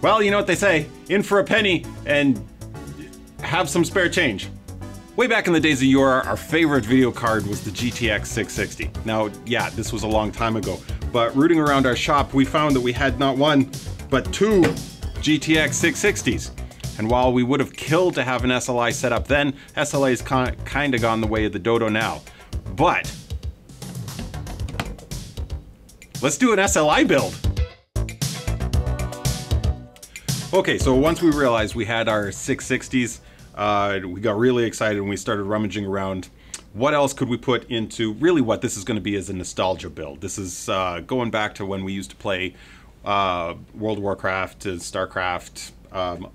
Well, you know what they say, in for a penny and have some spare change. Way back in the days of yore, our favorite video card was the GTX 660. Now, yeah, this was a long time ago, but rooting around our shop, we found that we had not one, but two GTX 660s. And while we would have killed to have an SLI set up then, SLI's kind of gone the way of the Dodo now. But let's do an SLI build. Okay, so once we realized we had our 660s, we got really excited and we started rummaging around. What else could we put into really what this is going to be as a nostalgia build? This is going back to when we used to play World of Warcraft to StarCraft,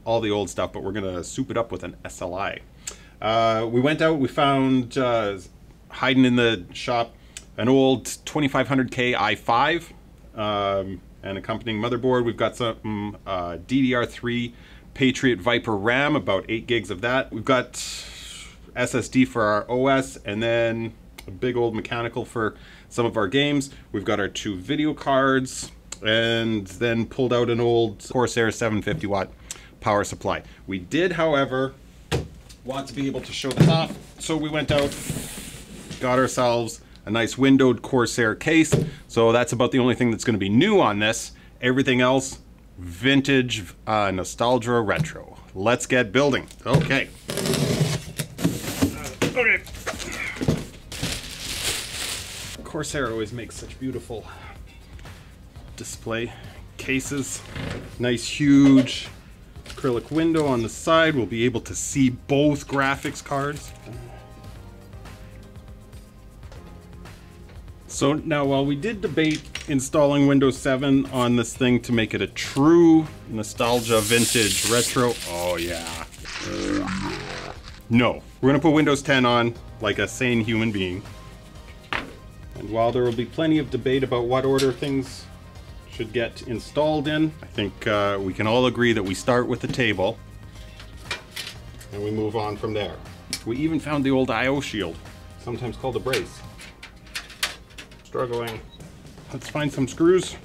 all the old stuff, but we're going to soup it up with an SLI. We went out, we found, hiding in the shop, an old 2500K i5 and accompanying motherboard. We've got some DDR3 Patriot Viper RAM, about 8 gigs of that. We've got SSD for our OS, and then a big old mechanical for some of our games. We've got our 2 video cards, and then pulled out an old Corsair 750 watt power supply. We did, however, want to be able to show this off, so we went out, got ourselves a nice windowed Corsair case. So that's about the only thing that's going to be new on this. Everything else, vintage, nostalgia, retro. Let's get building. Okay. Okay. Corsair always makes such beautiful display cases. Nice huge acrylic window on the side. We'll be able to see both graphics cards. So now, while we did debate installing Windows 7 on this thing to make it a true nostalgia vintage retro, oh yeah. No, we're gonna put Windows 10 on like a sane human being. And while there will be plenty of debate about what order things should get installed in, I think we can all agree that we start with the table and we move on from there. We even found the old I/O shield, sometimes called a brace. Struggling. Let's find some screws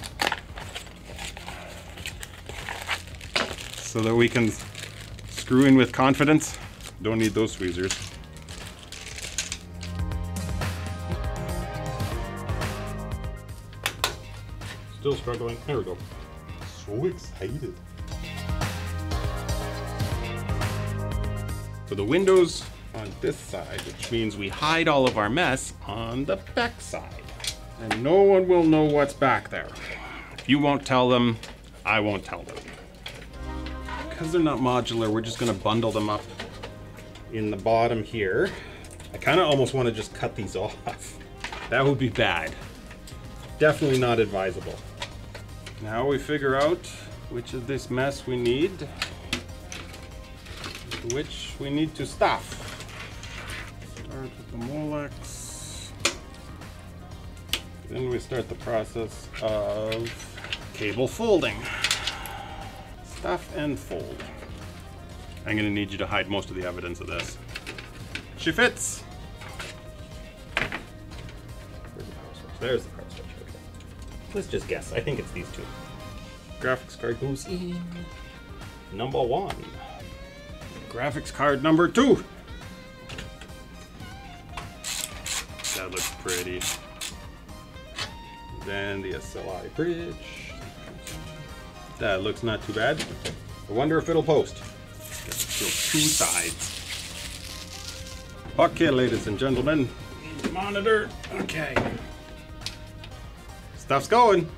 so that we can screw in with confidence. Don't need those tweezers. Still struggling. There we go. So excited. So the window's on this side, which means we hide all of our mess on the back side. And no one will know what's back there. If you won't tell them, I won't tell them. Because they're not modular, we're just gonna bundle them up in the bottom here. I kind of almost want to just cut these off. That would be bad. Definitely not advisable. Now we figure out which of this mess we need, which we need to stuff. Start with the Molex. Then we start the process of cable folding. Stuff and fold. I'm gonna need you to hide most of the evidence of this. She fits! Where's the power switch? There's the power switch. Okay. Let's just guess. I think it's these two. Graphics card goes in number 1. Graphics card number 2. That looks pretty. Then the SLI bridge. That looks not too bad. I wonder if it'll post. Still 2 sides. Okay, ladies and gentlemen. Monitor. Okay. Stuff's going.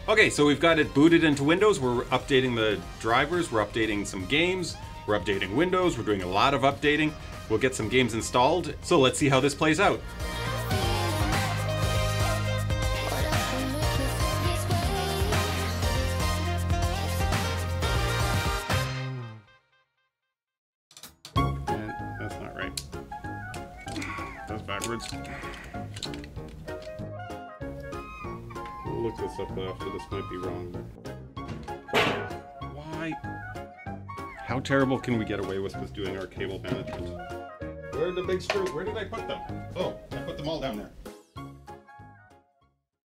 Okay, so we've got it booted into Windows. We're updating the drivers. We're updating some games. We're updating Windows. We're doing a lot of updating. We'll get some games installed. So let's see how this plays out. That's not right. That's backwards. We'll look this up after. This might be wrong. Why? How terrible can we get away with doing our cable management? Where are the big screws? Where did I put them? Oh, I put them all down there.